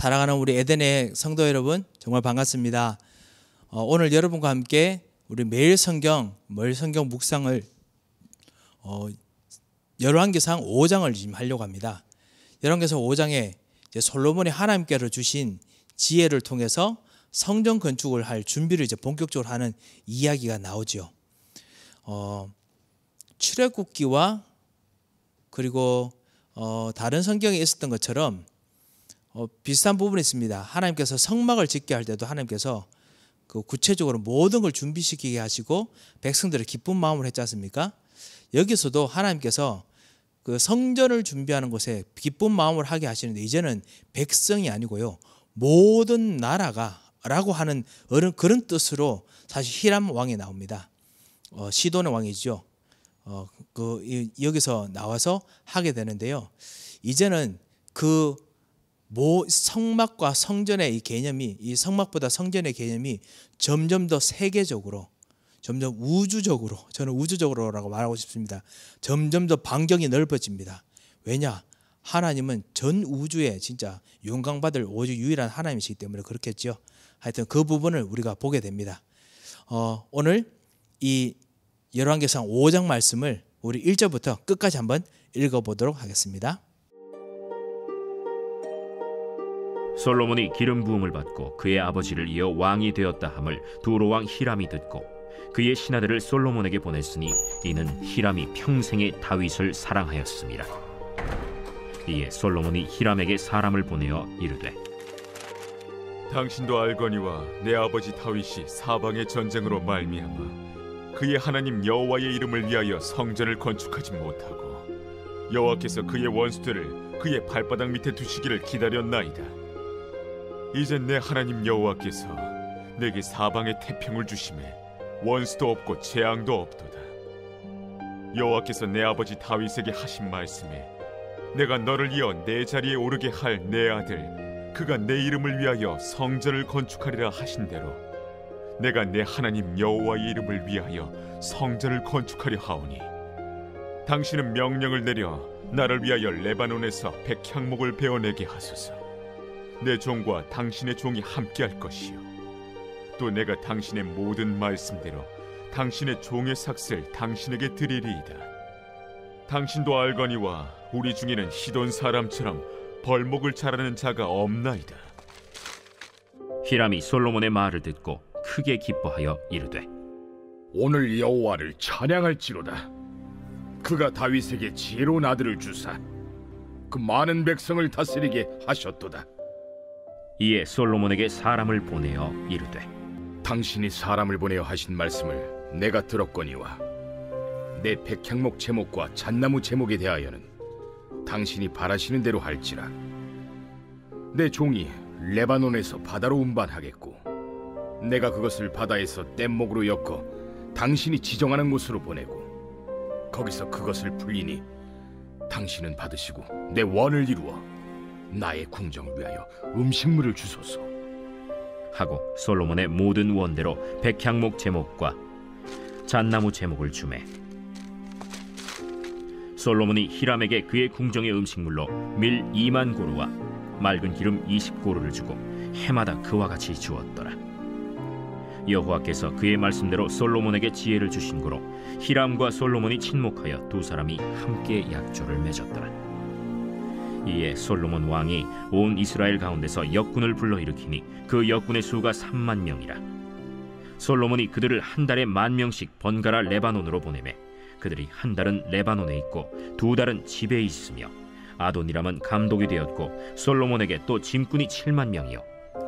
사랑하는 우리 에덴의 성도 여러분, 정말 반갑습니다. 오늘 여러분과 함께 우리 매일 성경 묵상을 열왕기상 5장을 지금 하려고 합니다. 열왕기상 5장에 솔로몬이 하나님께로 주신 지혜를 통해서 성전 건축을 할 준비를 이제 본격적으로 하는 이야기가 나오죠. 출애굽기와 그리고 다른 성경에 있었던 것처럼 비슷한 부분이 있습니다. 하나님께서 성막을 짓게 할 때도 하나님께서 그 구체적으로 모든 걸 준비시키게 하시고 백성들을 기쁜 마음으로 했지 않습니까? 여기서도 하나님께서 그 성전을 준비하는 곳에 기쁜 마음으로 하게 하시는데, 이제는 백성이 아니고요, 모든 나라가 라고 하는 그런 뜻으로 사실 히람 왕이 나옵니다. 시돈의 왕이죠. 여기서 나와서 하게 되는데요, 이제는 그 성막과 성전의 이 개념이, 이 성막보다 성전의 개념이 점점 더 세계적으로, 점점 우주적으로, 저는 우주적으로라고 말하고 싶습니다. 점점 더 반경이 넓어집니다. 왜냐? 하나님은 전 우주에 진짜 영광받을 오직 유일한 하나님이시기 때문에 그렇겠죠. 하여튼 그 부분을 우리가 보게 됩니다. 오늘 이 열왕기상 5장 말씀을 우리 1절부터 끝까지 한번 읽어보도록 하겠습니다. 솔로몬이 기름 부음을 받고 그의 아버지를 이어 왕이 되었다 함을 두로 왕 히람이 듣고 그의 신하들을 솔로몬에게 보냈으니 이는 히람이 평생에 다윗을 사랑하였습니다. 이에 솔로몬이 히람에게 사람을 보내어 이르되, 당신도 알거니와 내 아버지 다윗이 사방의 전쟁으로 말미암아 그의 하나님 여호와의 이름을 위하여 성전을 건축하지 못하고 여호와께서 그의 원수들을 그의 발바닥 밑에 두시기를 기다렸나이다. 이제 내 하나님 여호와께서 내게 사방의 태평을 주심에 원수도 없고 재앙도 없도다. 여호와께서 내 아버지 다윗에게 하신 말씀에 내가 너를 이어 내 자리에 오르게 할 내 아들 그가 내 이름을 위하여 성전을 건축하리라 하신 대로 내가 내 하나님 여호와의 이름을 위하여 성전을 건축하려 하오니 당신은 명령을 내려 나를 위하여 레바논에서 백향목을 베어내게 하소서. 내 종과 당신의 종이 함께할 것이요 또 내가 당신의 모든 말씀대로 당신의 종의 삭슬 당신에게 드리리이다. 당신도 알거니와 우리 중에는 시돈 사람처럼 벌목을 잘하는 자가 없나이다. 히람이 솔로몬의 말을 듣고 크게 기뻐하여 이르되, 오늘 여호와를 찬양할지로다. 그가 다윗에게 지혜로운 아들을 주사 그 많은 백성을 다스리게 하셨도다. 이에 솔로몬에게 사람을 보내어 이르되, 당신이 사람을 보내어 하신 말씀을 내가 들었거니와 내 백향목 제목과 잣나무 제목에 대하여는 당신이 바라시는 대로 할지라. 내 종이 레바논에서 바다로 운반하겠고 내가 그것을 바다에서 뗏목으로 엮어 당신이 지정하는 곳으로 보내고 거기서 그것을 불리니 당신은 받으시고 내 원을 이루어 나의 궁정을 위하여 음식물을 주소서 하고 솔로몬의 모든 원대로 백향목 제목과 잣나무 제목을 주매 솔로몬이 히람에게 그의 궁정의 음식물로 밀 2만 고루와 맑은 기름 20고루를 주고 해마다 그와 같이 주었더라. 여호와께서 그의 말씀대로 솔로몬에게 지혜를 주신 고로 히람과 솔로몬이 친목하여 두 사람이 함께 약조를 맺었더라. 이에 솔로몬 왕이 온 이스라엘 가운데서 역군을 불러일으키니 그 역군의 수가 3만 명이라. 솔로몬이 그들을 한 달에 10,000명씩 번갈아 레바논으로 보내매 그들이 한 달은 레바논에 있고 두 달은 집에 있으며 아도니람은 감독이 되었고 솔로몬에게 또 짐꾼이 7만 명이요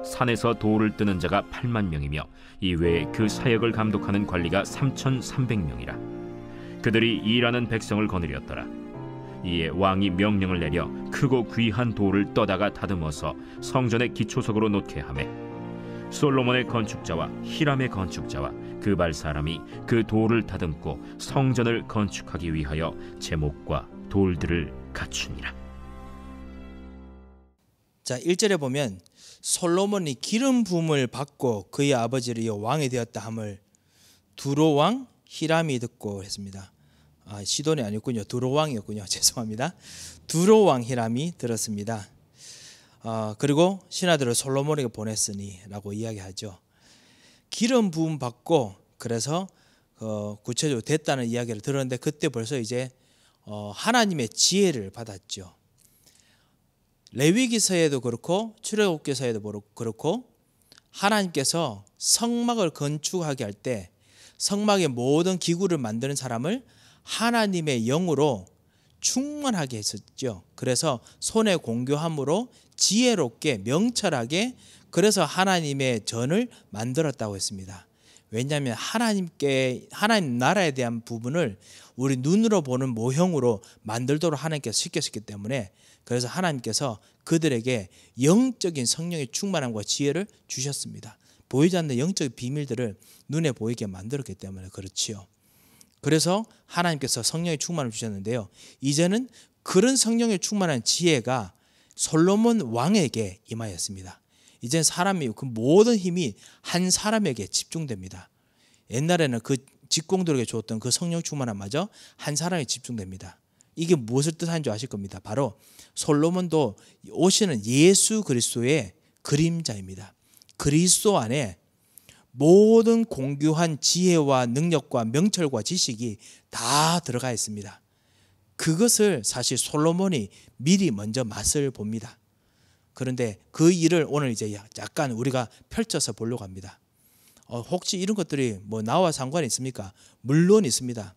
산에서 돌을 뜨는 자가 8만 명이며 이외에 그 사역을 감독하는 관리가 3,300명이라. 그들이 일하는 백성을 거느렸더라. 이에 왕이 명령을 내려 크고 귀한 돌을 떠다가 다듬어서 성전의 기초석으로 놓게 하매 솔로몬의 건축자와 히람의 건축자와 그 발 사람이 그 돌을 다듬고 성전을 건축하기 위하여 제목과 돌들을 갖추니라. 자, 1절에 보면 솔로몬이 기름 부음을 받고 그의 아버지를 이어 왕이 되었다 함을 두로 왕 히람이 듣고 했습니다. 시돈이 아니었군요. 두로 왕이었군요. 죄송합니다. 두로 왕 히람이 들었습니다. 그리고 신하들을 솔로몬에게 보냈으니라고 이야기하죠. 기름 부음 받고 그래서 구체적으로 됐다는 이야기를 들었는데 그때 벌써 이제 하나님의 지혜를 받았죠. 레위기서에도 그렇고 출애굽기서에도 그렇고 하나님께서 성막을 건축하게 할 때 성막의 모든 기구를 만드는 사람을 하나님의 영으로 충만하게 했었죠. 그래서 손에 공교함으로 지혜롭게 명철하게 그래서 하나님의 전을 만들었다고 했습니다. 왜냐하면 하나님 나라에 대한 부분을 우리 눈으로 보는 모형으로 만들도록 하나님께서 시켰기 때문에 그래서 하나님께서 그들에게 영적인 성령의 충만함과 지혜를 주셨습니다. 보이지 않는 영적 비밀들을 눈에 보이게 만들었기 때문에 그렇지요. 그래서 하나님께서 성령의 충만을 주셨는데요. 이제는 그런 성령의 충만한 지혜가 솔로몬 왕에게 임하였습니다. 이제 사람이 그 모든 힘이 한 사람에게 집중됩니다. 옛날에는 그 직공들에게 주었던 그 성령 충만함마저 한 사람에 집중됩니다. 이게 무엇을 뜻하는 줄 아실 겁니다. 바로 솔로몬도 오시는 예수 그리스도의 그림자입니다. 그리스도 안에 모든 공교한 지혜와 능력과 명철과 지식이 다 들어가 있습니다. 그것을 사실 솔로몬이 미리 먼저 맛을 봅니다. 그런데 그 일을 오늘 이제 약간 우리가 펼쳐서 보려고 합니다. 혹시 이런 것들이 뭐 나와 상관이 있습니까? 물론 있습니다.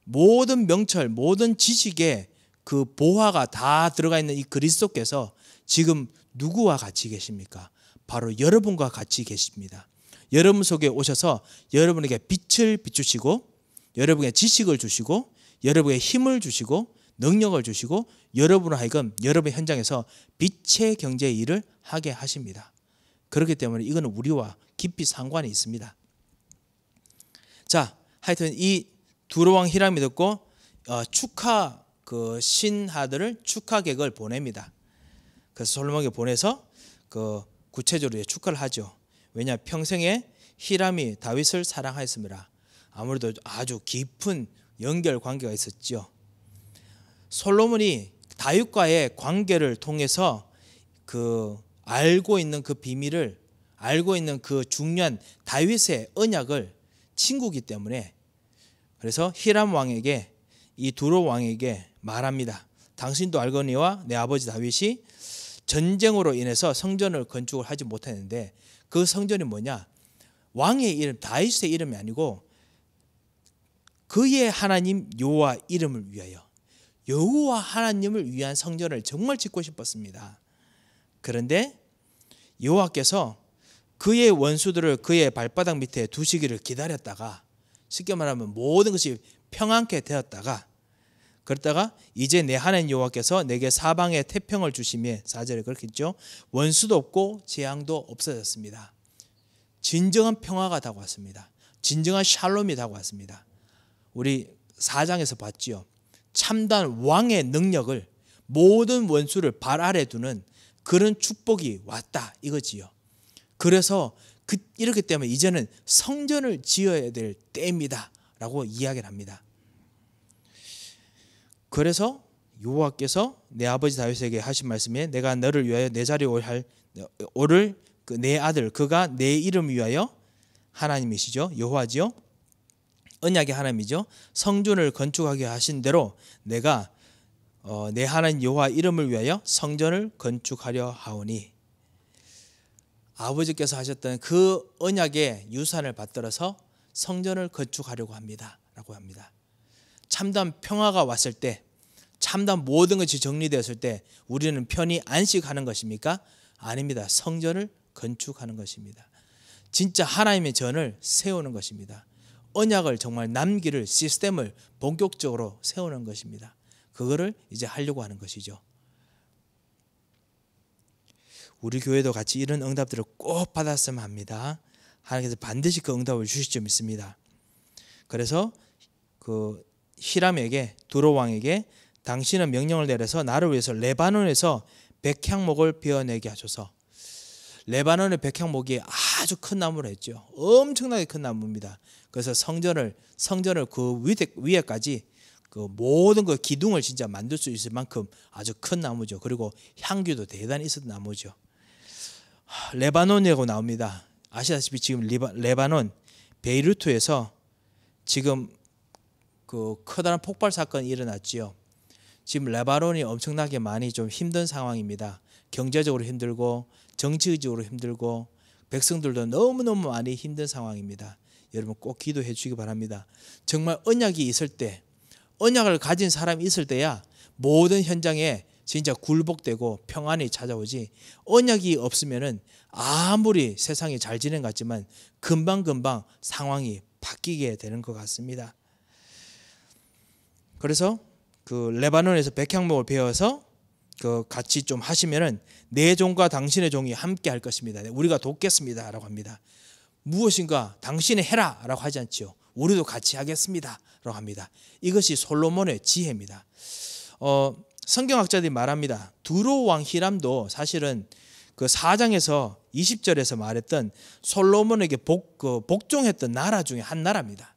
모든 명철, 모든 지식에 그 보화가 다 들어가 있는 이 그리스도께서 지금 누구와 같이 계십니까? 바로 여러분과 같이 계십니다. 여러분 속에 오셔서 여러분에게 빛을 비추시고 여러분에게 지식을 주시고 여러분에게 힘을 주시고 능력을 주시고 여러분을 하여금 여러분의 현장에서 빛의 경제의 일을 하게 하십니다. 그렇기 때문에 이거는 우리와 깊이 상관이 있습니다. 자, 하여튼 이 두로왕 히람이 듣고 축하 그 신하들을 축하객을 보냅니다. 그래서 솔로몬에게 보내서 그 구체적으로 축하를 하죠. 왜냐 평생에 히람이 다윗을 사랑하였습니다. 아무래도 아주 깊은 연결 관계가 있었죠. 솔로몬이 다윗과의 관계를 통해서 그 알고 있는 그 비밀을 알고 있는 그 중요한 다윗의 언약을 친구이기 때문에 그래서 히람 왕에게 이 두로 왕에게 말합니다. 당신도 알거니와 내 아버지 다윗이 전쟁으로 인해서 성전을 건축을 하지 못했는데 그 성전이 뭐냐? 왕의 이름 다윗의 이름이 아니고 그의 하나님 여호와 이름을 위하여 여호와 하나님을 위한 성전을 정말 짓고 싶었습니다. 그런데 여호와께서 그의 원수들을 그의 발바닥 밑에 두시기를 기다렸다가 쉽게 말하면 모든 것이 평안케 되었다가 그러다가 이제 내 하나님 여호와께서 내게 사방에 태평을 주시며 4절에 그렇게 있죠. 원수도 없고 재앙도 없어졌습니다. 진정한 평화가 다가왔습니다. 진정한 샬롬이 다가왔습니다. 우리 4장에서 봤지요. 참단 왕의 능력을 모든 원수를 발 아래 두는 그런 축복이 왔다 이거지요. 그래서 이렇기 때문에 이제는 성전을 지어야 될 때입니다 라고 이야기를 합니다. 그래서 여호와께서 내 아버지 다윗에게 하신 말씀에 내가 너를 위하여 내 자리에 오를 내 아들 그가 내 이름 위하여 하나님이시죠. 여호와지요. 언약의 하나님이죠. 성전을 건축하게 하신 대로 내가 내 하나님 여호와 이름을 위하여 성전을 건축하려 하오니 아버지께서 하셨던 그 언약의 유산을 받들어서 성전을 건축하려고 합니다 라고 합니다. 참담 평화가 왔을 때 참담 모든 것이 정리되었을 때 우리는 편히 안식하는 것입니까? 아닙니다. 성전을 건축하는 것입니다. 진짜 하나님의 전을 세우는 것입니다. 언약을 정말 남기를 시스템을 본격적으로 세우는 것입니다. 그거를 이제 하려고 하는 것이죠. 우리 교회도 같이 이런 응답들을 꼭 받았으면 합니다. 하나님께서 반드시 그 응답을 주실 줄 믿습니다. 그래서 그 히람에게 두로 왕에게 당신은 명령을 내려서 나를 위해서 레바논에서 백향목을 베어내게 하소서. 레바논의 백향목이 아주 큰 나무로 했죠. 엄청나게 큰 나무입니다. 그래서 성전을 그 위에까지 그 모든 그 기둥을 진짜 만들 수 있을 만큼 아주 큰 나무죠. 그리고 향기도 대단히 있었던 나무죠. 레바논이라고 나옵니다. 아시다시피 지금 레바논 베이루트에서 지금 그 커다란 폭발 사건이 일어났지요. 지금 레바논이 엄청나게 많이 좀 힘든 상황입니다. 경제적으로 힘들고 정치적으로 힘들고 백성들도 너무너무 많이 힘든 상황입니다. 여러분 꼭 기도해 주시기 바랍니다. 정말 언약이 있을 때, 언약을 가진 사람이 있을 때야 모든 현장에 진짜 굴복되고 평안이 찾아오지, 언약이 없으면은 아무리 세상이 잘 진행 같지만 금방금방 상황이 바뀌게 되는 것 같습니다. 그래서 그 레바논에서 백향목을 베어서 그 같이 좀 하시면은 내 종과 당신의 종이 함께 할 것입니다. 우리가 돕겠습니다라고 합니다. 무엇인가 당신이 해라라고 하지 않지요. 우리도 같이 하겠습니다라고 합니다. 이것이 솔로몬의 지혜입니다. 성경학자들이 말합니다. 두로 왕 히람도 사실은 그 4장에서 20절에서 말했던 솔로몬에게 복종했던 나라 중에 한 나라입니다.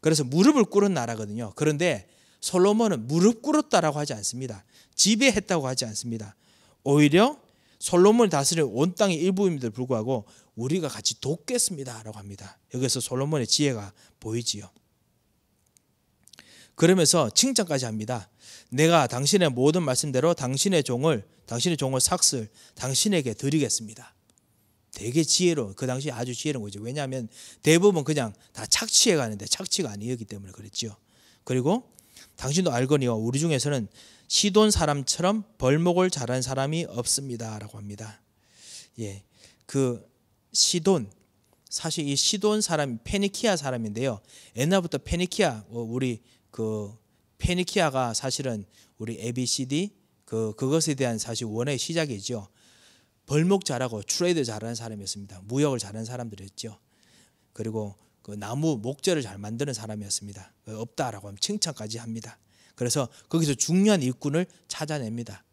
그래서 무릎을 꿇은 나라거든요. 그런데 솔로몬은 무릎 꿇었다라고 하지 않습니다. 지배했다고 하지 않습니다. 오히려 솔로몬이 다스리는 온 땅의 일부임에도 불구하고 우리가 같이 돕겠습니다라고 합니다. 여기서 솔로몬의 지혜가 보이지요. 그러면서 칭찬까지 합니다. 내가 당신의 모든 말씀대로 당신의 종을 삭슬 당신에게 드리겠습니다. 되게 지혜로운, 그 당시 아주 지혜로운 거죠. 왜냐하면 대부분 그냥 다 착취해 가는데 착취가 아니었기 때문에 그랬죠. 그리고 당신도 알거니와 우리 중에서는 시돈 사람처럼 벌목을 잘한 사람이 없습니다라고 합니다. 예, 그 시돈, 사실 이 시돈 사람이 페니키아 사람인데요. 옛날부터 페니키아, 우리 그 페니키아가 사실은 우리 ABCD 그것에 대한 사실 원의 시작이죠. 벌목 잘하고 트레이드 잘하는 사람이었습니다. 무역을 잘하는 사람들이었죠. 그리고 그 나무 목재를 잘 만드는 사람이었습니다. 없다라고 하면 칭찬까지 합니다. 그래서 거기서 중요한 일꾼을 찾아냅니다.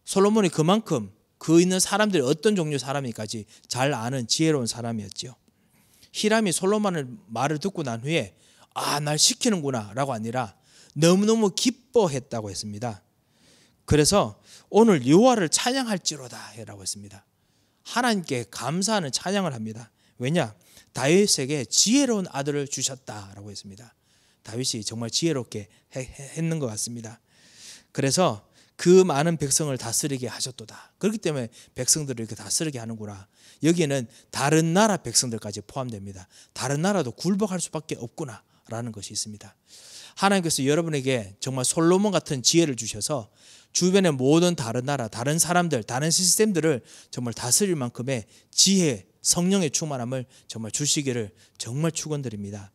솔로몬이 그만큼 그 있는 사람들이 어떤 종류의 사람인가까지 잘 아는 지혜로운 사람이었죠. 히람이 솔로몬의 말을 듣고 난 후에 날 시키는구나 라고 아니라 너무너무 기뻐했다고 했습니다. 그래서 오늘 여호와를 찬양할지로다 라고 했습니다. 하나님께 감사하는 찬양을 합니다. 왜냐? 다윗에게 지혜로운 아들을 주셨다라고 했습니다. 다윗이 정말 지혜롭게 했는 것 같습니다. 그래서 그 많은 백성을 다스리게 하셨도다. 그렇기 때문에 백성들을 이렇게 다스리게 하는구나. 여기에는 다른 나라 백성들까지 포함됩니다. 다른 나라도 굴복할 수밖에 없구나 라는 것이 있습니다. 하나님께서 여러분에게 정말 솔로몬 같은 지혜를 주셔서 주변의 모든 다른 나라, 다른 사람들, 다른 시스템들을 정말 다스릴 만큼의 지혜, 성령의 충만함을 정말 주시기를 정말 축원드립니다.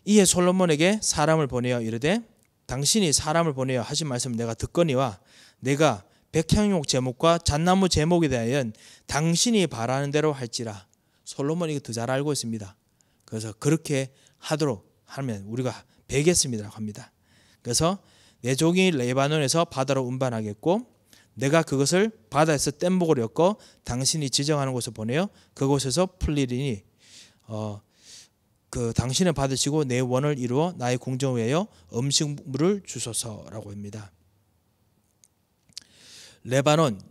이에 솔로몬에게 사람을 보내어 이르되 당신이 사람을 보내어 하신 말씀을 내가 듣거니와 내가 백향목 제목과 잣나무 제목에 대하여 당신이 바라는 대로 할지라. 솔로몬이 이거 더 잘 알고 있습니다. 그래서 그렇게 하도록 하면 우리가 베겠습니다 합니다. 그래서 내 종이 레바논에서 바다로 운반하겠고 내가 그것을 바다에서 뗏목으로 엮어 당신이 지정하는 곳에 보내어 그곳에서 풀리리니 그 당신은 받으시고 내 원을 이루어 나의 궁정을 위하여 음식물을 주소서라고 합니다. 레바논,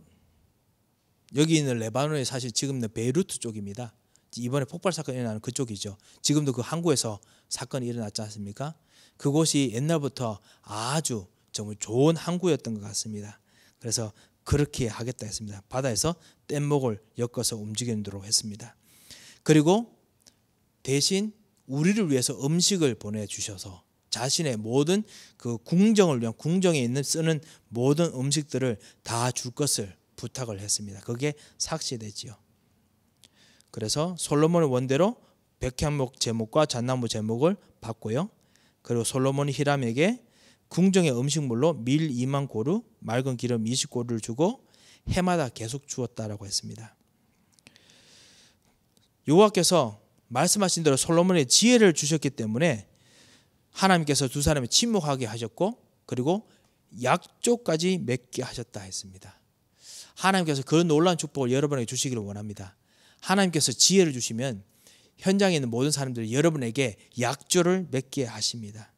여기 있는 레바논이 사실 지금은 베이루트 쪽입니다. 이번에 폭발 사건이 일어나는 그쪽이죠. 지금도 그 항구에서 사건이 일어났지 않습니까? 그곳이 옛날부터 아주 정말 좋은 항구였던 것 같습니다. 그래서 그렇게 하겠다 했습니다. 바다에서 뗏목을 엮어서 움직이도록 했습니다. 그리고 대신 우리를 위해서 음식을 보내주셔서 자신의 모든 그 궁정을 위한 궁정에 있는 쓰는 모든 음식들을 다 줄 것을 부탁을 했습니다. 그게 삭제되지요. 그래서 솔로몬의 원대로 백향목 제목과 잣나무 제목을 받고요. 그리고 솔로몬이 히람에게 궁정의 음식물로 밀 2만 고루, 맑은 기름 20고루를 주고 해마다 계속 주었다라고 했습니다. 여호와께서 말씀하신 대로 솔로몬의 지혜를 주셨기 때문에 하나님께서 두 사람이 침묵하게 하셨고 그리고 약조까지 맺게 하셨다 했습니다. 하나님께서 그런 놀라운 축복을 여러분에게 주시기를 원합니다. 하나님께서 지혜를 주시면 현장에 있는 모든 사람들이 여러분에게 약조를 맺게 하십니다.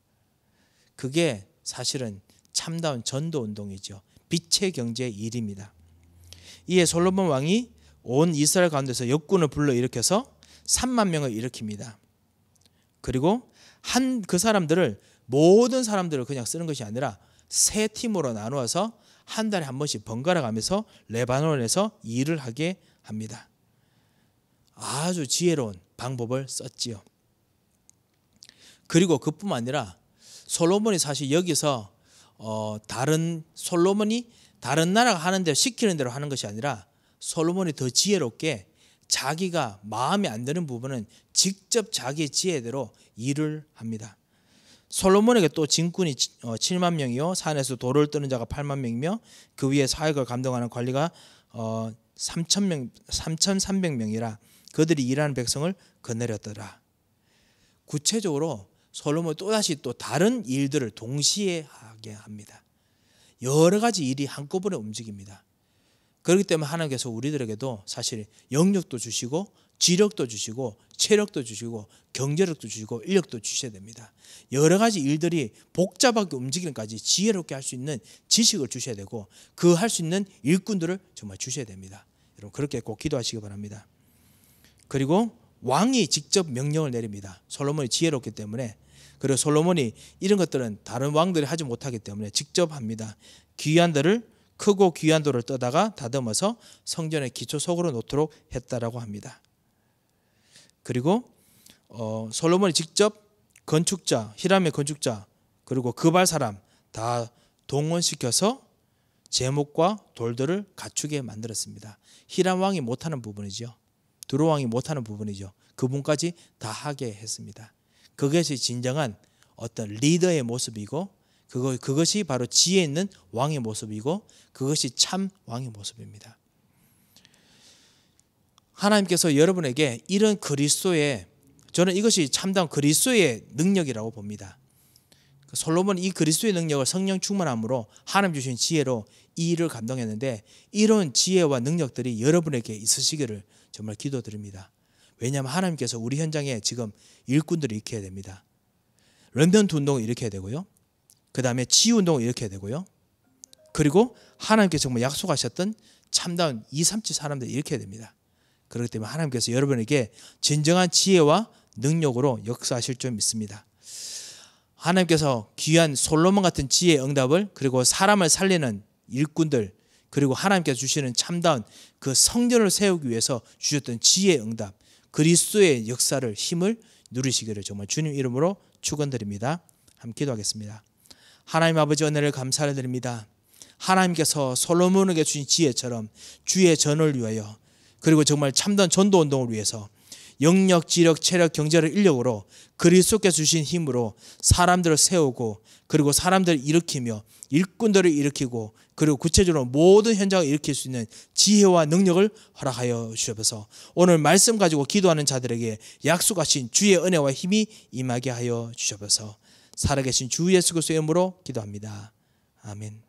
그게 사실은 참다운 전도 운동이죠. 빛의 경제의 일입니다. 이에 솔로몬 왕이 온 이스라엘 가운데서 역군을 불러일으켜서 3만 명을 일으킵니다. 그리고 그 사람들을 모든 사람들을 그냥 쓰는 것이 아니라 세 팀으로 나누어서 한 달에 한 번씩 번갈아 가면서 레바논에서 일을 하게 합니다. 아주 지혜로운 방법을 썼지요. 그리고 그뿐만 아니라 솔로몬이 사실 여기서 솔로몬이 다른 나라가 하는 대로 시키는 대로 하는 것이 아니라 솔로몬이 더 지혜롭게 자기가 마음에 안 드는 부분은 직접 자기의 지혜대로 일을 합니다. 솔로몬에게 또 진군이 7만 명이요 산에서 돌을 뜨는 자가 8만 명이며 그 위에 사역을 감당하는 관리가 3,300명이라 그들이 일하는 백성을 거느렸더라. 구체적으로 솔로몬이 또다시 또 다른 일들을 동시에 하게 합니다. 여러 가지 일이 한꺼번에 움직입니다. 그렇기 때문에 하나님께서 우리들에게도 사실 영역도 주시고 지력도 주시고 체력도 주시고 경제력도 주시고 인력도 주셔야 됩니다. 여러 가지 일들이 복잡하게 움직이는까지 지혜롭게 할 수 있는 지식을 주셔야 되고 그 할 수 있는 일꾼들을 정말 주셔야 됩니다. 여러분 그렇게 꼭 기도하시기 바랍니다. 그리고 왕이 직접 명령을 내립니다. 솔로몬이 지혜롭기 때문에. 그리고 솔로몬이 이런 것들은 다른 왕들이 하지 못하기 때문에 직접 합니다. 크고 귀한 돌을 떠다가 다듬어서 성전의 기초 속으로 놓도록 했다라고 합니다. 그리고 솔로몬이 직접 건축자, 히람의 건축자 그리고 그발 사람 다 동원시켜서 제목과 돌들을 갖추게 만들었습니다. 히람 왕이 못하는 부분이죠. 두로 왕이 못하는 부분이죠. 그분까지 다 하게 했습니다. 그것이 진정한 어떤 리더의 모습이고 그것이 바로 지혜 있는 왕의 모습이고 그것이 참 왕의 모습입니다. 하나님께서 여러분에게 이런 그리스도의 저는 이것이 참다운 그리스도의 능력이라고 봅니다. 솔로몬이 이 그리스도의 능력을 성령 충만함으로 하나님 주신 지혜로 이 일을 감당했는데 이런 지혜와 능력들이 여러분에게 있으시기를 정말 기도드립니다. 왜냐하면 하나님께서 우리 현장에 지금 일꾼들을 일으켜야 됩니다. 렘넌트 운동을 일으켜야 되고요. 그 다음에 치유운동을 일으켜야 되고요. 그리고 하나님께서 정말 약속하셨던 참다운 237 사람들을 일으켜야 됩니다. 그렇기 때문에 하나님께서 여러분에게 진정한 지혜와 능력으로 역사하실 줄 믿습니다. 하나님께서 귀한 솔로몬 같은 지혜의 응답을 그리고 사람을 살리는 일꾼들 그리고 하나님께서 주시는 참다운 그 성전을 세우기 위해서 주셨던 지혜의 응답 그리스도의 역사를 힘을 누리시기를 정말 주님 이름으로 축원드립니다. 함께 기도하겠습니다. 하나님 아버지 은혜를 감사를 드립니다. 하나님께서 솔로몬에게 주신 지혜처럼 주의 전을 위하여 그리고 정말 참다운 전도 운동을 위해서 영력, 지력, 체력, 경제를 인력으로 그리스도께서 주신 힘으로 사람들을 세우고 그리고 사람들을 일으키며 일꾼들을 일으키고 그리고 구체적으로 모든 현장을 일으킬 수 있는 지혜와 능력을 허락하여 주셔서 오늘 말씀 가지고 기도하는 자들에게 약속하신 주의 은혜와 힘이 임하게 하여 주셔서 살아계신 주 예수 그리스도의 이름으로 기도합니다. 아멘.